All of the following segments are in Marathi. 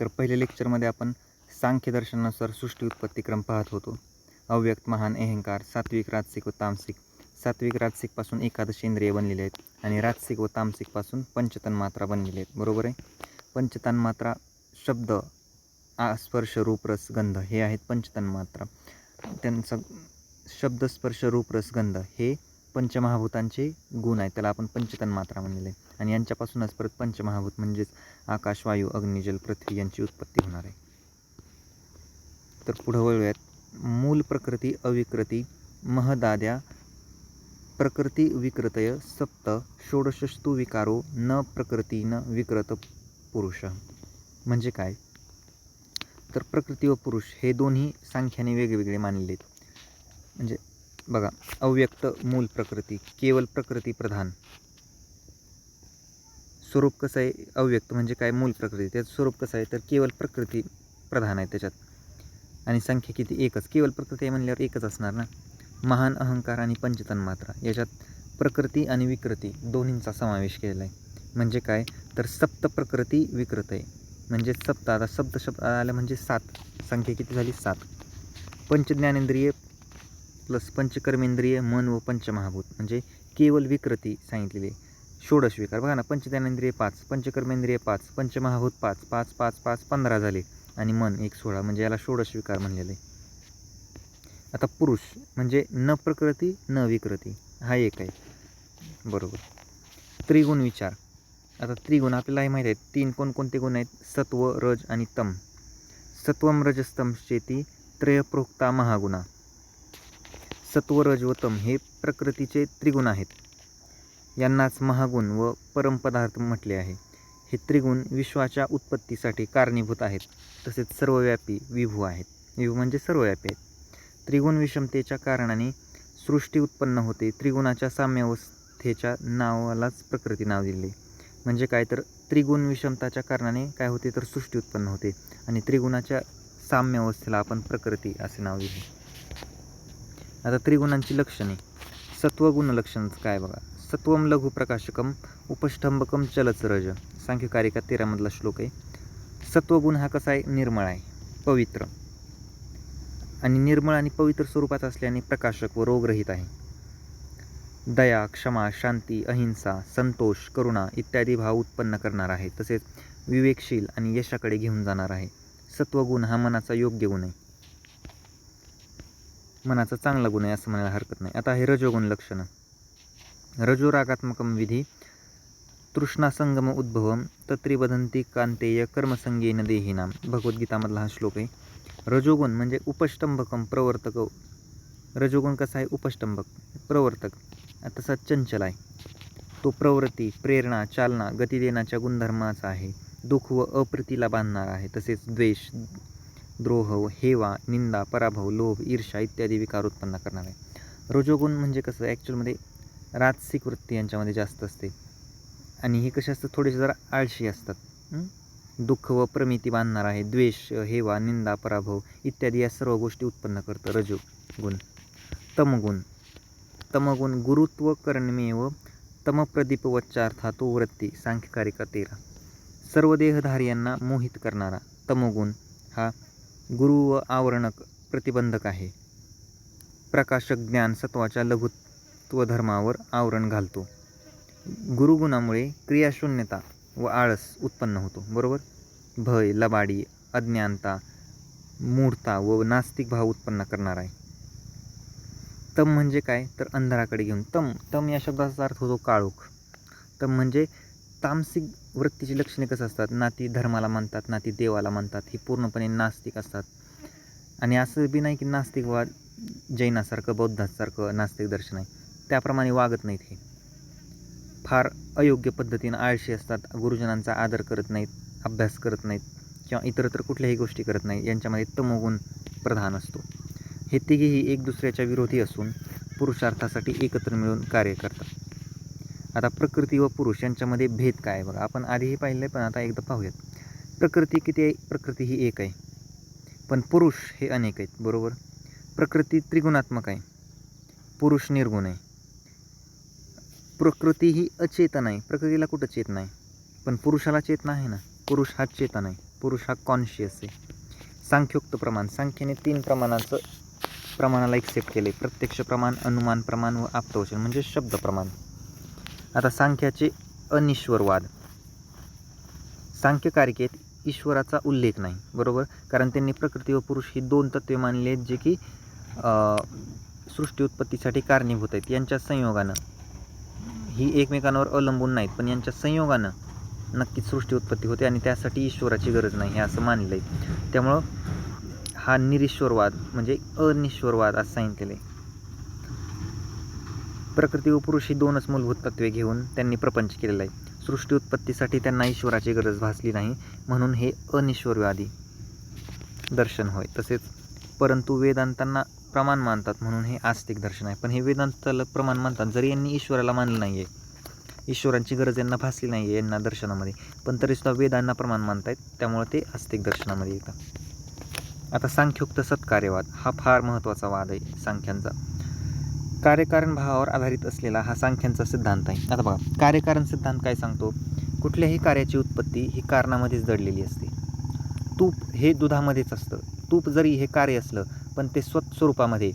तर पहिल्या लेक्चरमध्ये आपण सांख्यदर्शनानुसार सृष्टी उत्पत्तिक्रम पाहत होतो. अव्यक्त, महान, अहंकार, सात्विक, राजसिक व तामसिक. सात्विक राजसिकपासून एकादश इंद्रिय बनलेले आहेत आणि राजसिक व तामसिकपासून पंचतन्मात्रा बनलेले आहेत. बरोबर आहे. पंचतन्मात्रा शब्द, स्पर्श, रूप, रस, गंध हे आहेत पंचतन्मात्रा. त्यांचा शब्द, स्पर्श, रूप, रस, गंध हे पंचमहाभूतांचे गुण आहेत. त्याला आपण पंचतन्मात्रा म्हणलेले आहे. आणि यांच्यापासूनच परत पंचमहाभूत म्हणजेच आकाश, वायू, अग्नी, जल, पृथ्वी यांची उत्पत्ती होणार आहे. तर पुढं वळूयात. मूल प्रकृती अविकृती महदाद्या प्रकृती विकृतय सप्त षोडशस्तु विकारो न प्रकृती न विकृत पुरुष. म्हणजे काय? तर प्रकृती व पुरुष हे दोन्ही सांख्याने वेगवेगळे मानलेले आहेत. म्हणजे बघा, अव्यक्त मूल प्रकृती केवळ प्रकृती प्रधान. स्वरूप कसं आहे? अव्यक्त म्हणजे काय? मूल प्रकृती. त्याचं स्वरूप कसं आहे? तर केवळ प्रकृती प्रधान आहे त्याच्यात. आणि संख्या किती? एकच. केवळ प्रकृती आहे म्हणल्यावर एकच असणार ना. महान, अहंकार आणि पंचतन्मात्रा याच्यात प्रकृती आणि विकृती दोन्हींचा समावेश केलेला आहे. म्हणजे काय? तर सप्त प्रकृती विकृत आहे. म्हणजे सप्त, आता शब्द आला म्हणजे 7. संख्या किती झाली? 7. पंचज्ञानेंद्रिय प्लस पंचकर्मेंद्रिय, मन व पंचमहाभूत म्हणजे केवळ विकृती सांगितलेली आहे. षोडश विकार बघा ना, पंचज्ञानेंद्रिय 5, पंचकर्मेंद्रिय 5, पंचमहाभूत 5, 5 5 5 15 झाले आणि मन 1 16 म्हणजे याला षोडश विकार म्हणलेलं आहे. आता पुरुष म्हणजे न प्रकृती न विकृती हा एक आहे. बरोबर. त्रिगुण विचार. आता त्रिगुण आपल्यालाही माहीत आहेत. 3 कोणकोणते गुण आहेत? सत्व, रज आणि तम. सत्वम रजस्तम चेती त्रयप्रोक्ता महागुणा. सत्व, रज व तम हे प्रकृतीचे त्रिगुण आहेत. यांनाच महागुण व परमपदार्थ म्हटले आहे. हे त्रिगुण विश्वाच्या उत्पत्तीसाठी कारणीभूत आहेत. तसेच सर्वव्यापी विभू आहेत. विभू म्हणजे सर्वव्यापी आहेत. त्रिगुण विषमतेच्या कारणाने सृष्टी उत्पन्न होते. त्रिगुणाच्या साम्यावस्थेच्या नावालाच प्रकृती नाव दिले. म्हणजे काय? तर त्रिगुण विषमताच्या कारणाने काय होते? तर सृष्टी उत्पन्न होते आणि त्रिगुणाच्या साम्यावस्थेला आपण प्रकृती असे नाव दिले. आता त्रिगुणांची लक्षणे. सत्वगुण लक्षण काय बघा. सत्वम लघु प्रकाशकम उपष्टंभकम चलच रज. सांख्यकारिका 13 मधला श्लोक आहे. सत्वगुण हा कसा आहे? निर्मळ आहे, पवित्र आणि निर्मळ आणि पवित्र स्वरूपात असल्याने प्रकाशक व रोगरहित आहे. दया, क्षमा, शांती, अहिंसा, संतोष, करुणा इत्यादी भाव उत्पन्न करणार आहे. तसेच विवेकशील आणि यशाकडे घेऊन जाणार आहे. सत्वगुण हा मनाचा योग्य गुण आहे, मनाचा चांगला गुण आहे असं म्हणायला हरकत नाही. आता हे रजोगुण लक्षण. रजोरागात्मकम विधी तृष्णासंगम उद्भवम तत्रिवदंती कांतेय कर्मसंगेन देहिनाम. भगवद्गीतामधला हा श्लोक आहे. रजोगुण म्हणजे उपष्टंभकम प्रवर्तक. रजोगुण कसा आहे? उपष्टंभक, प्रवर्तक, तसा चंचल आहे. तो प्रवृत्ती, प्रेरणा, चालना, गती देण्याच्या गुणधर्माचा आहे. दुःख व अप्रीतीला बांधणार आहे. तसेच द्वेष, द्रोह, हेवा, निंदा, पराभव, लोभ, ईर्ष्या इत्यादी विकार उत्पन्न करणार आहे. रजोगुण म्हणजे कसं? ॲक्च्युअलमध्ये राजसिक वृत्ती यांच्यामध्ये जास्त असते आणि हे कसे असतात? थोडेसे जरा आळशी असतात. दुःख व प्रमिती बांधणार आहे. द्वेष, हेवा, निंदा, पराभव इत्यादी या सर्व गोष्टी उत्पन्न करतं रजोगुण. तमगुण. तमगुण गुरुत्व कर्मेव तमप्रदीपवच्चार्था तो वृत्ती. सांख्यकारिका 13. सर्व देहधार्यांना मोहित करणारा तमोगुण हा गुरु व आवरणक प्रतिबंधक आहे. प्रकाशक ज्ञान सत्वाच्या लघुत्व धर्मावर आवरण घालतो. गुरुगुणामुळे क्रियाशून्यता व आळस उत्पन्न होतो. बरोबर. भय, लबाडी, अज्ञानता, मूढता व नास्तिक भाव उत्पन्न करणार आहे. तम म्हणजे काय? तर अंधाराकडे घेऊन. तम या शब्दाचा अर्थ होतो काळोख. तम म्हणजे तामसिक वृत्तीची लक्षणे कसं असतात? ना ती धर्माला मानतात, ना ती देवाला मानतात. ही पूर्णपणे नास्तिक असतात. आणि असं बी नाही की नास्तिकवाद जैनासारखं, बौद्धासारखं नास्तिक दर्शन आहे, त्याप्रमाणे वागत नाहीत. हे फार अयोग्य पद्धतीनं आळशी असतात. गुरुजनांचा आदर करत नाहीत, अभ्यास करत नाहीत किंवा इतरत्र कुठल्याही गोष्टी करत नाहीत. यांच्यामध्ये तमोगुण प्रधान असतो. हे तिघेही एक दुसऱ्याच्या विरोधी असून पुरुषार्थासाठी एकत्र मिळून कार्य करतात. आता प्रकृती व पुरुष यांच्यामध्ये भेद काय आहे बघा. आपण आधीही पाहिलं आहे पण आता एकदा पाहूयात. प्रकृती किती आहे? प्रकृती ही एक आहे पण पुरुष हे अनेक आहेत. बरोबर. प्रकृती त्रिगुणात्मक आहे, पुरुष निर्गुण आहे. प्रकृती ही अचेतन आहे. प्रकृतीला कुठं चेतना आहे? पण पुरुषाला चेतना आहे ना. पुरुष हा चेतन आहे. पुरुष हा कॉन्शियस आहे. सांख्योक्त प्रमाण, सांख्याने 3 प्रमाणाला एक्सेप्ट केले. प्रत्यक्ष प्रमाण, अनुमान प्रमाण व आप्तवचन म्हणजे शब्द प्रमाण. आता सांख्याचे अनिश्वरवाद. सांख्यकारिकेत ईश्वराचा उल्लेख नाही, बरोबर, कारण त्यांनी प्रकृती व पुरुष ही 2 तत्वे मानली आहेत जे की सृष्टी उत्पत्तीसाठी कारणीभूत आहेत. यांच्या संयोगानं, ही एकमेकांवर अवलंबून नाहीत, पण यांच्या संयोगानं नक्कीच सृष्टी उत्पत्ती होते आणि त्यासाठी ईश्वराची गरज नाही हे असं मानलं आहे. त्यामुळं हा निरीश्वरवाद म्हणजे अनिश्वरवाद असं सांगितलेलं आहे. प्रकृती व पुरुष ही 2च मूलभूत तत्वे घेऊन त्यांनी प्रपंच केलेला आहे. सृष्टी उत्पत्तीसाठी त्यांना ईश्वराची गरज भासली नाही, म्हणून हे अनिश्वरवादी दर्शन होय. तसेच परंतु वेदांतांना प्रमाण मानतात म्हणून हे आस्तिक दर्शन आहे. पण हे वेदांताला प्रमाण मानतात जरी यांनी ईश्वराला मानलं नाही आहे, ईश्वरांची गरज यांना भासली नाही आहे यांना दर्शनामध्ये, पण तरीसुद्धा वेदांना प्रमाण मानतायत, त्यामुळे ते आस्तिक दर्शनामध्ये येतात. आता सांख्योक्त सत्कार्यवाद हा फार महत्त्वाचा वाद आहे सांख्यांचा. कार्यकारण भावावर आधारित असलेला हा सांख्यांचा सिद्धांत आहे. आता बघा, कार्यकारण सिद्धांत काय सांगतो? कुठल्याही कार्याची उत्पत्ती ही कारणामध्येच दडलेली असते. तूप हे दुधामध्येच असतं. तूप जरी हे कार्य असलं पण ते स्वरूपामध्ये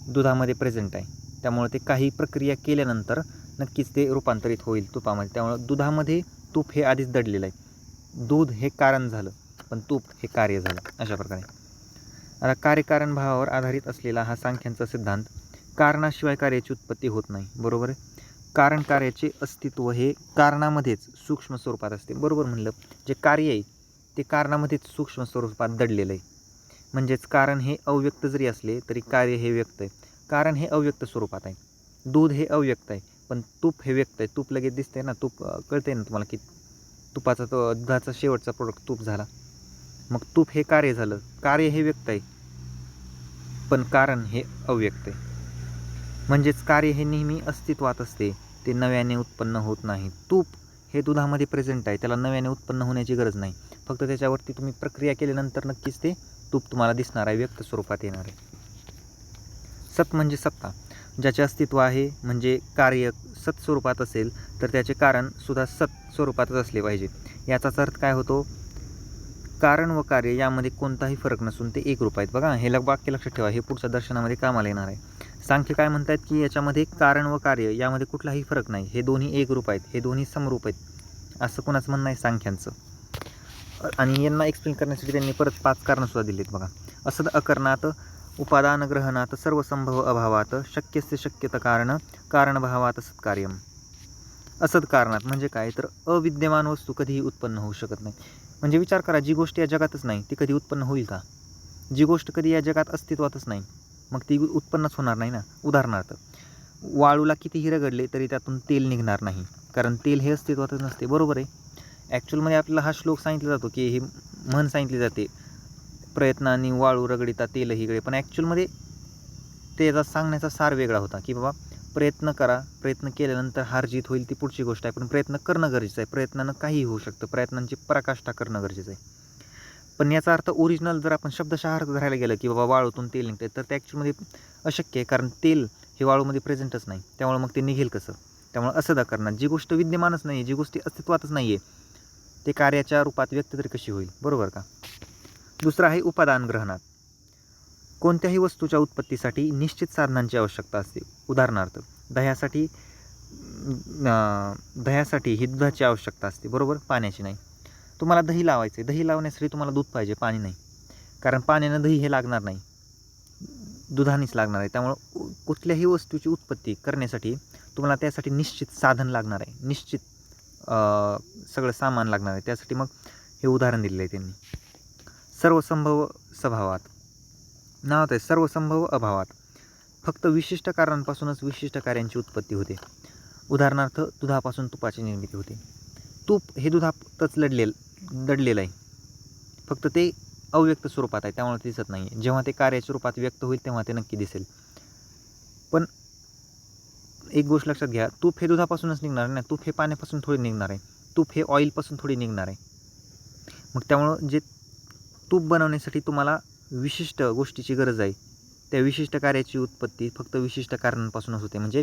दुधामध्ये प्रेझेंट आहे, त्यामुळे ते काही प्रक्रिया केल्यानंतर नक्कीच ते रूपांतरित होईल तुपामध्ये. त्यामुळे दुधामध्ये तूप हे आधीच दडलेलं आहे. दूध हे कारण झालं पण तूप हे कार्य झालं, अशा प्रकारे. आता कार्यकारण भावावर आधारित असलेला हा सांख्यांचा सिद्धांत, कारणाशिवाय कार्याची उत्पत्ती होत नाही, बरोबर आहे. कारण कार्याचे अस्तित्व हे कारणामध्येच सूक्ष्म स्वरूपात असते, बरोबर म्हणलं. जे कार्य आहे ते कारणामध्येच सूक्ष्म स्वरूपात दडलेलं आहे. म्हणजेच कारण हे अव्यक्त जरी असले तरी कार्य हे व्यक्त आहे. कारण हे अव्यक्त स्वरूपात आहे. दूध हे अव्यक्त आहे पण तूप हे व्यक्त आहे. तूप लगेच दिसतंय ना, तूप कळतंय ना तुम्हाला की तुपाचा तो दुधाचा शेवटचा प्रोडक्ट तूप झाला. मग तूप हे कार्य झालं. कार्य हे व्यक्त आहे पण कारण हे अव्यक्त आहे. म्हणजेच कार्य हे नेहमी अस्तित्वात असते, ते नव्याने उत्पन्न होत नाही. तूप हे दुधामध्ये प्रेझेंट आहे, त्याला नव्याने उत्पन्न होण्याची गरज नाही. फक्त त्याच्यावरती तुम्ही प्रक्रिया केल्यानंतर नक्कीच ते तूप तुम्हाला दिसणार आहे, व्यक्त स्वरूपात येणार आहे. सत म्हणजे सत्ता, ज्याचे अस्तित्व आहे. म्हणजे कार्य सत स्वरूपात असेल तर त्याचे कारण सुद्धा सत स्वरूपातच असले पाहिजे. याचाच अर्थ काय होतो? कारण व कार्य यामध्ये कोणताही फरक नसून ते एकरूप आहेत. बघा, हे वाक्य लक्षात ठेवा, हे पुढच्या दर्शनामध्ये कामाला येणार आहे. सांख्य काय म्हणतात की याच्यामध्ये कारण व कार्य यामध्ये कुठलाही फरक नाही, हे दोन्ही एकरूप आहेत, हे दोन्ही समरूप आहेत, असं कोणाचं म्हणणं आहे सांख्यांचं. आणि यांना एक्सप्लेन करण्यासाठी त्यांनी परत 5 कारणंसुद्धा दिलीत. बघा, असद अकरणात, उपादान ग्रहणात, सर्वसंभव अभावात, शक्यस्य शक्यत कारण, कारणभावात सत्कार्यम. असद कारणात म्हणजे काय तर अविद्यमान वस्तू कधीही उत्पन्न होऊ शकत नाही. म्हणजे विचार करा, जी गोष्ट या जगातच नाही ती कधी उत्पन्न होईल का? जी गोष्ट कधी या जगात अस्तित्वातच नाही मग ती उत्पन्नच होणार नाही ना. उदाहरणार्थ, वाळूला कितीही रगडले तरी त्यातून तेल निघणार नाही, कारण तेल हे अस्तित्वातच नसते, बरोबर आहे. ॲक्च्युअलमध्ये आपल्याला हा श्लोक सांगितला जातो की ही म्हण सांगितली जाते, प्रयत्नाने वाळू रगडिता तेल हिगळे. पण ॲक्च्युअलमध्ये त्याचा सांगण्याचा सार वेगळा होता की बाबा प्रयत्न करा, प्रयत्न केल्यानंतर हार जीत होईल ती पुढची गोष्ट आहे, पण प्रयत्न करणं गरजेचं आहे. प्रयत्नानं काहीही होऊ शकतं, प्रयत्नांची पराकाष्ठा करणं गरजेचं आहे. पण याचा अर्थ ओरिजिनल जर आपण शब्दशः अर्थ धरायला गेलं की बाबा वाळूतून तेल निघते, तर ते ॲक्च्युअलमध्ये अशक्य आहे, कारण तेल हे वाळूमध्ये प्रेझेंटच नाही. त्यामुळे मग ते निघेल कसं? त्यामुळे असं करणार, जी गोष्ट विद्यमानच नाही आहे, जी गोष्टी अस्तित्वातच नाही आहे, ते कार्याच्या रूपात व्यक्त तरी कशी होईल, बरोबर का? दुसरं आहे उपादान ग्रहणात. कोणत्याही वस्तूच्या उत्पत्तीसाठी निश्चित साधनांची आवश्यकता असते. उदाहरणार्थ, दह्यासाठी ही दुधाची आवश्यकता असते, बरोबर, पाण्याची नाही. तुम्हाला दही लावायचं आहे, दही लावण्यासाठी तुम्हाला दूध पाहिजे, पाणी नाही, कारण पाण्यानं दही हे लागणार नाही, दुधानेच लागणार आहे. त्यामुळं कुठल्याही वस्तूची उत्पत्ती करण्यासाठी तुम्हाला त्यासाठी निश्चित साधन लागणार आहे, निश्चित सगळं सामान लागणार आहे. त्यासाठी मग हे उदाहरण दिलेलं आहे त्यांनी. सर्वसंभव स्वभावात, नावात आहे सर्वसंभव अभावात, फक्त विशिष्ट कारणांपासूनच विशिष्ट कार्यांची उत्पत्ती होते. उदाहरणार्थ, दुधापासून तुपाची निर्मिती होते. तूप हे दुधातच दडलेलं आहे, फक्त ते अव्यक्त स्वरूपात आहे, त्यामुळे ते दिसत नाही. जेव्हा ते कार्याच्या रूपात व्यक्त होईल तेव्हा ते नक्की दिसेल. पण एक गोष्ट लक्षात घ्या, तूप हे दुधापासूनच निघणार नाही, तूप हे पाण्यापासून थोडी निघणार आहे, तूप हे ऑइलपासून थोडी निघणार आहे. मग त्यामुळं जे तूप बनवण्यासाठी तुम्हाला विशिष्ट गोष्टीची गरज आहे, त्या विशिष्ट कार्याची उत्पत्ती फक्त विशिष्ट कारणांपासूनच होते. म्हणजे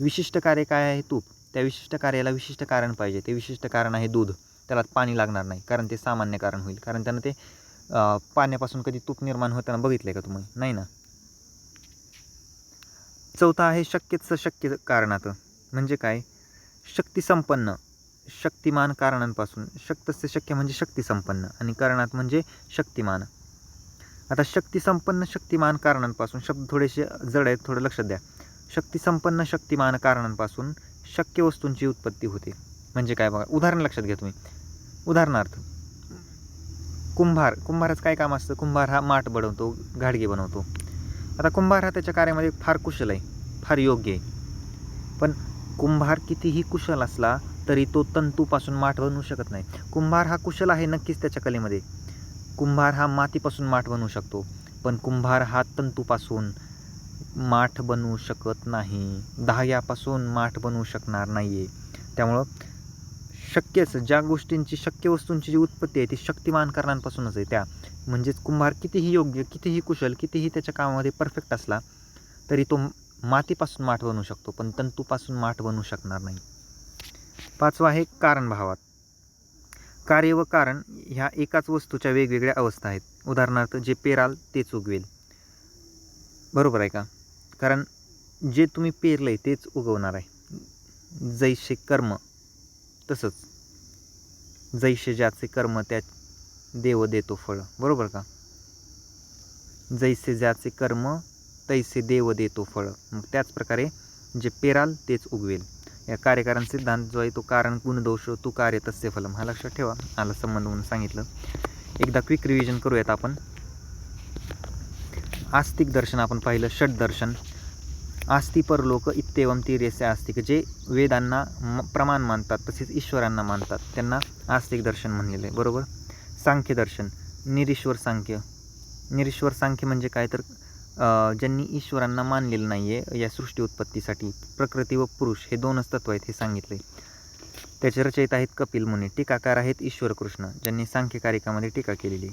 विशिष्ट कार्य काय आहे? तूप. त्या विशिष्ट कार्याला विशिष्ट कारण पाहिजे, ते विशिष्ट कारण आहे दूध. त्याला पाणी लागणार नाही, कारण ते सामान्य कारण होईल, कारण त्यानं ते पाण्यापासून कधी तूप निर्माण होताना बघितलं आहे का तुम्ही? नाही ना. चौथा आहे शक्यच शक्य कारणात, म्हणजे काय? शक्तिसंपन्न शक्तिमान कारणांपासून, शक्तस्य शक्य म्हणजे शक्तिसंपन्न आणि कारणात म्हणजे शक्तिमान. आता शक्तिसंपन्न शक्तिमान कारणांपासून, शब्द थोडेसे जड आहेत, थोडं लक्षात द्या. शक्तिसंपन्न शक्तिमान कारणांपासून शक्य वस्तूंची उत्पत्ती होते. म्हणजे काय बघा, उदाहरण लक्षात घ्या तुम्ही. उदाहरणार्थ कुंभाराचं काय काम असतं? कुंभार हा माठ बनवतो, घाडगे बनवतो. आता कुंभार हा त्याच्या कार्यामध्ये फार कुशल आहे, फार योग्य आहे. पण कुंभार कितीही कुशल असला तरी तो तंतूपासून माठ बनवू शकत नाही. कुंभार हा कुशल आहे नक्कीच त्याच्या कलेमध्ये. कुंभार हा मातीपासून माठ बनवू शकतो, पण कुंभार हा तंतूपासून माठ बनवू शकत नाही, धाग्यापासून माठ बनवू शकणार नाही आहे. त्यामुळं शक्यच ज्या गोष्टींची, शक्य वस्तूंची जी उत्पत्ती आहे ती शक्तिमान कारणांपासूनच आहे. त्या म्हणजेच कुंभार कितीही योग्य, कितीही कुशल, कितीही त्याच्या कामामध्ये परफेक्ट असला तरी तो मातीपासून माठ बनवू शकतो, पण तंतूपासून माठ बनवू शकणार नाही. पाचवा आहे कारणभावात. कार्य व कारण ह्या एकाच वस्तूच्या वेगवेगळ्या अवस्था आहेत. उदाहरणार्थ जे पेराल तेच उगवेल, बरोबर आहे का? कारण जे तुम्ही पेरलं आहे तेच उगवणार आहे. जैसे कर्म तसंच, जैसे ज्याचे कर्म त्या देव देतो फळ, बरोबर का? जैसे ज्याचे कर्म तैसे देव देतो फळ. मग त्याचप्रकारे जे पेराल तेच उगवेल. या कार्यकारण सिद्धांत जो आहे तो कारण गुणदोष तू कार्य तस्य फलम, हा लक्षात ठेवा. आला संबंध म्हणून सांगितलं. एकदा क्विक रिव्हिजन करूयात आपण. आस्तिक दर्शन आपण पाहिलं, षट दर्शन. आस्ती परलोक इत्येवम तिर्यस्य आस्तिक, जे वेदांना प्रमाण मानतात तसेच ईश्वरांना मानतात त्यांना आस्तिक दर्शन म्हणलेलं आहे, बरोबर. सांख्य दर्शन, निरीश्वर सांख्य. निरीश्वर सांख्य म्हणजे काय तर ज्यांनी ईश्वरांना मानलेलं नाही आहे या सृष्टी उत्पत्तीसाठी. प्रकृती व पुरुष हे दोनच तत्व आहेत हे सांगितले. त्याचे रचयिता आहेत कपिल मुनी. टीकाकार आहेत ईश्वर कृष्ण, ज्यांनी सांख्य कारिकामध्ये टीका केलेली.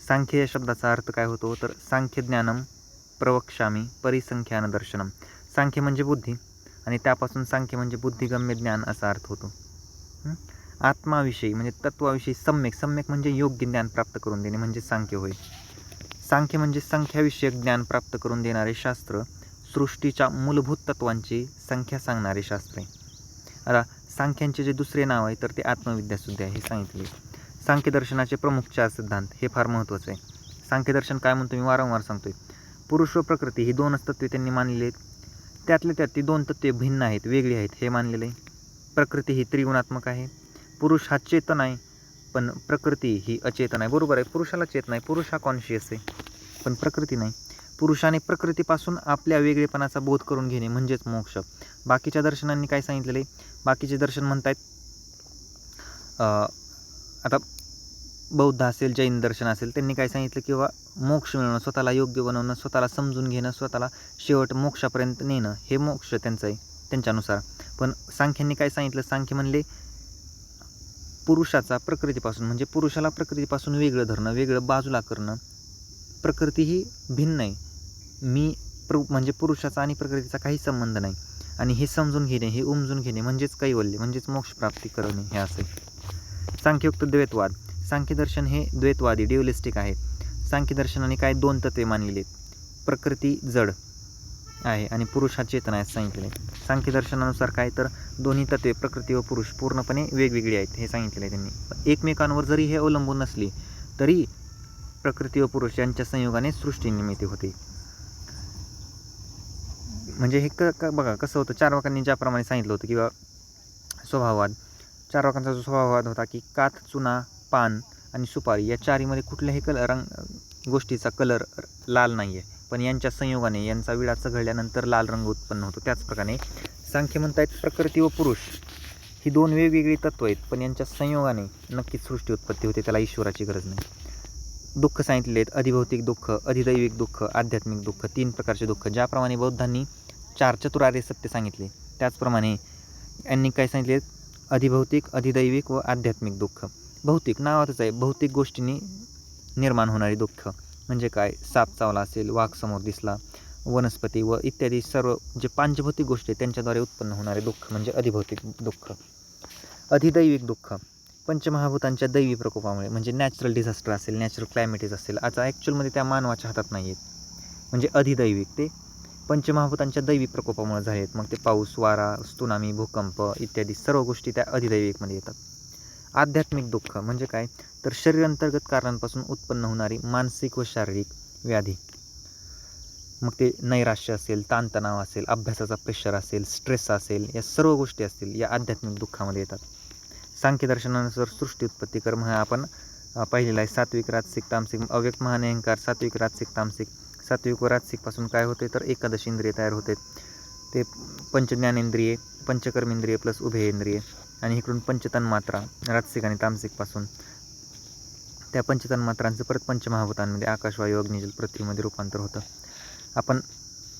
सांख्य या शब्दाचा अर्थ काय होतो तर सांख्य ज्ञानम प्रवक्ष्यामी परिसंख्यान दर्शनम. सांख्य म्हणजे बुद्धी आणि त्यापासून सांख्य म्हणजे बुद्धिगम्य ज्ञान असा अर्थ होतो. आत्माविषयी म्हणजे तत्वाविषयी सम्यक म्हणजे योग्य ज्ञान प्राप्त करून देणे म्हणजे सांख्य होय. सांख्य म्हणजे संख्याविषयक ज्ञान प्राप्त करून देणारे शास्त्र, सृष्टीच्या मूलभूत तत्वांची संख्या सांगणारे शास्त्र आहे. आता सांख्यांचे जे दुसरे नाव आहे तर ते आत्मविद्यासुद्धा आहे हे सांगितले. सांख्यदर्शनाचे प्रमुख 4 सिद्धांत हे फार महत्त्वाचे आहे. सांख्यदर्शन काय म्हणतो मी वारंवार सांगतोय. पुरुष व प्रकृती ही 2च तत्वे त्यांनी मानलेली आहेत. त्यातल्या त्यात ती 2 तत्वे भिन्न आहेत, वेगळी आहेत हे मानलेलं आहे. प्रकृती ही त्रिगुणात्मक आहे. पुरुष हा चेतन आहे पण प्रकृती ही अचेतन आहे, बरोबर आहे. पुरुषाला चेतन आहे, पुरुष हा कॉन्शियस आहे, पण प्रकृती नाही. पुरुषाने प्रकृतीपासून आपल्या वेगळेपणाचा बोध करून घेणे म्हणजेच मोक्ष. बाकीच्या दर्शनांनी काय सांगितलेलं आहे? बाकीचे दर्शन म्हणतायत आता बौद्ध असेल, जैन दर्शन असेल, त्यांनी काय सांगितलं की मोक्ष मिळवणं, स्वतःला योग्य बनवणं, स्वतःला समजून घेणं, स्वतःला शेवट मोक्षापर्यंत नेणं हे मोक्ष त्यांचं आहे त्यांच्यानुसार. पण सांख्यांनी काय सांगितलं? सांख्य म्हणले पुरुषाचा प्रकृतीपासून म्हणजे पुरुषाला प्रकृतीपासून वेगळं धरणं, वेगळं बाजूला करणं. प्रकृती ही भिन्न आहे, म्हणजे पुरुषाचा आणि प्रकृतीचा काही संबंध नाही. आणि हे समजून घेणे, हे उमजून घेणे म्हणजेच कैवल्य, म्हणजेच मोक्षप्राप्ती करणे हे असे. सांख्ययुक्त द्वैतवाद. सांख्यदर्शन हे द्वैतवादी ड्युअलिस्टिक आहे. सांख्यदर्शनाने काय 2 तत्वे मानलेली आहेत. प्रकृती जड आहे आणि पुरुष हा चेतन आहे सांगितलेले. सांख्यदर्शनानुसार काय तर दोन्ही तत्वे प्रकृती व पुरुष पूर्णपणे वेगवेगळी आहेत हे सांगितलेले आहे त्यांनी. एकमेकांवर जरी हे अवलंबून नसली तरी प्रकृती व पुरुष यांच्या संयोगाने सृष्टी निर्मिती होते. म्हणजे हे बघा कसं होतं. चार्वाकांनी ज्याप्रमाणे सांगितलं होतं किंवा स्वभाववाद, चार्वाकांचा जो स्वभाववाद होता की काथ, चुना, पान आणि सुपारी या चारीमध्ये कुठल्याही गोष्टीचा कलर लाल नाही आहे, पण यांच्या संयोगाने यांचा विडा चघळल्यानंतर लाल रंग उत्पन्न होतो. त्याचप्रकारे सांख्य म्हणतायत प्रकृती व पुरुष ही 2 वेगवेगळी तत्व आहेत, पण यांच्या संयोगाने नक्कीच सृष्टी उत्पत्ती होते, त्याला ईश्वराची गरज नाही. दुःख सांगितलेले आहेत. अधिभौतिक दुःख, अधिदैविक दुःख, आध्यात्मिक दुःख, 3 प्रकारचे दुःख. ज्याप्रमाणे बौद्धांनी 4 चतुरार्य सत्य सांगितले त्याचप्रमाणे यांनी काय सांगितले? अधिभौतिक, अधिदैविक व आध्यात्मिक दुःख. भौतिक नावातच आहे, भौतिक गोष्टींनी निर्माण होणारे दुःख म्हणजे काय? साप चावला असेल, वाघ समोर दिसला, वनस्पती व इत्यादी सर्व जे पंचभौतिक गोष्टी आहेत त्यांच्याद्वारे उत्पन्न होणारे दुःख म्हणजे अधिभौतिक दुःख. अधिदैविक दुःख पंचमहाभूतांच्या दैवी प्रकोपामुळे म्हणजे नॅचरल डिझास्टर असेल, नॅचरल क्लायमेटीज असेल, आता ॲक्च्युअलमध्ये त्या मानवाच्या हातात नाही आहेत, म्हणजे अधिदैविक ते पंचमहाभूतांच्या दैवी प्रकोपामुळे झाले आहेत. मग ते पाऊस, वारा, त्सुनामी, भूकंप इत्यादी सर्व गोष्टी त्या अधिदैविकमध्ये येतात. आध्यात्मिक दुःख म्हणजे काय, तर शरीरांतर्गत कारणांपासून उत्पन्न होणारी मानसिक व शारीरिक व्याधी. मग ते नैराश्य असेल, ताणतणाव असेल, अभ्यासाचा प्रेशर असेल, स्ट्रेस असेल, या सर्व गोष्टी असतील या आध्यात्मिक दुःखामध्ये येतात. सांख्यदर्शनानुसार सृष्टी उत्पत्ती कर्म हा आपण पाहिलेला आहे. सात्विक, राजसिक, तामसिक, अव्यक्त, महान, अहंकार, सात्विक, राजसिक, तामसिक. सात्विक व राजसिकपासून काय होते तर एकादश इंद्रिय तयार होते. ते पंचज्ञानेंद्रिये, पंचकर्मेंद्रिय प्लस उभयेंद्रिय, आणि इकडून पंचतन्मात्रा राजसिक आणि तामसिकपासून त्या पंचतन्मात्रांचं परत पंचमहाभूतांमध्ये आकाश, वायू, अग्निजल, पृथ्वीमध्ये रूपांतर होतं. आपण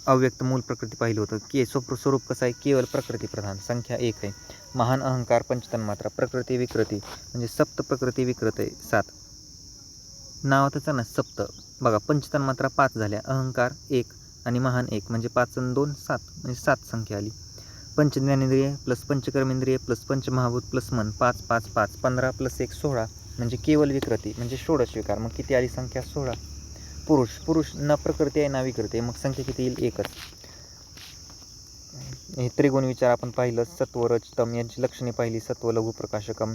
अव्यक्त मूल प्रकृती पाहिलं होतं की स्वरूप कसं आहे, केवळ प्रकृती प्रधान. संख्या 1 आहे. महान, अहंकार, पंचतन्मात्रा, प्रकृती विकृती म्हणजे सप्त प्रकृती विकृत आहे 7. नावातच आहे ना सप्त. बघा पंचतन्मात्रा 5 झाल्या, अहंकार 1 आणि महान 1 म्हणजे 5 आणि 2 7 म्हणजे 7 संख्या आली. पंचज्ञानेंद्रिय प्लस पंचकर्मेंद्रिय प्लस पंचमहाभूत प्लस मन 5 5 5 15 प्लस 1 16 म्हणजे केवळ विकृती म्हणजे षोडश विकार. मग किती आली संख्या 16. पुरुष न प्रकृती आहे ना विकृती आहे, मग संख्या किती येईल 1च. हे त्रिगुण विचार आपण पाहिलं. सत्व, रज, तम यांची लक्षणे पाहिली. सत्व लघु प्रकाशकम,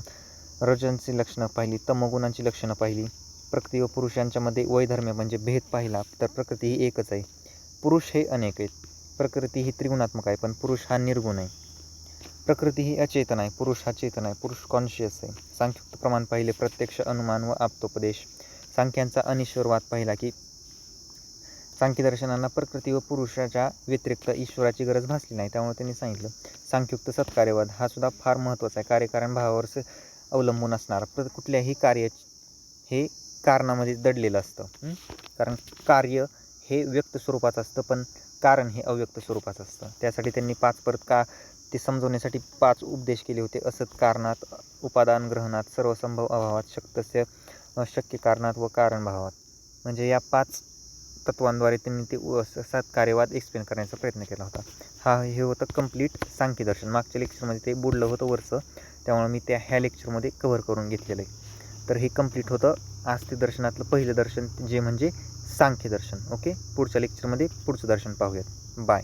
रजांची लक्षणं पाहिली, तमगुणांची लक्षणं पाहिली. प्रकृती व पुरुष यांच्यामध्ये वैधर्म्य म्हणजे भेद पाहिला. तर प्रकृती ही एकच आहे, पुरुष हे अनेक आहेत. प्रकृती ही त्रिगुणात्मक आहे पण पुरुष हा निर्गुण आहे. प्रकृती ही अचेतन आहे, पुरुष हा चेतन आहे. पुरुष कॉन्शियस आहे. सांख्युक्त प्रमाण पाहिले, प्रत्यक्ष, अनुमान व आप्तोपदेश. सांख्यांचा अनिश्वरवाद पाहिला की सांख्यदर्शनांना प्रकृती व पुरुषाच्या व्यतिरिक्त ईश्वराची गरज भासली नाही, त्यामुळे त्यांनी सांगितलं. सांख्युक्त सत्कार्यवाद हा सुद्धा फार महत्त्वाचा आहे. कार्यकारण भावावर अवलंबून असणारा कुठल्याही कार्य हे कारणामध्ये दडलेलं असतं. कारण कार्य हे व्यक्त स्वरूपाचं असतं पण कारण हे अव्यक्त स्वरूपाचं असतं. त्यासाठी त्यांनी 5 परत का ते समजवण्यासाठी 5 उपदेश केले होते. असत कारणात, उपादान ग्रहणात, सर्वसंभव अभावात, शक्तस्य अशक्य कारणात व कारण भावात. म्हणजे या 5 तत्वांद्वारे त्यांनी ते 7 कार्यवाद एक्सप्लेन करण्याचा प्रयत्न केला होता. हे होतं कंप्लीट सांख्यदर्शन. मागच्या लेक्चरमध्ये ते बुडलं होतं वरचं, त्यामुळे मी ह्या लेक्चरमध्ये कव्हर करून घेतलेलं आहे. तर हे कंप्लीट होतं आस्तिक दर्शनातलं पहिलं दर्शन जे म्हणजे सांख्यदर्शन. ओके, पुढच्या लेक्चरमध्ये पुढचं दर्शन पाहूयात. बाय.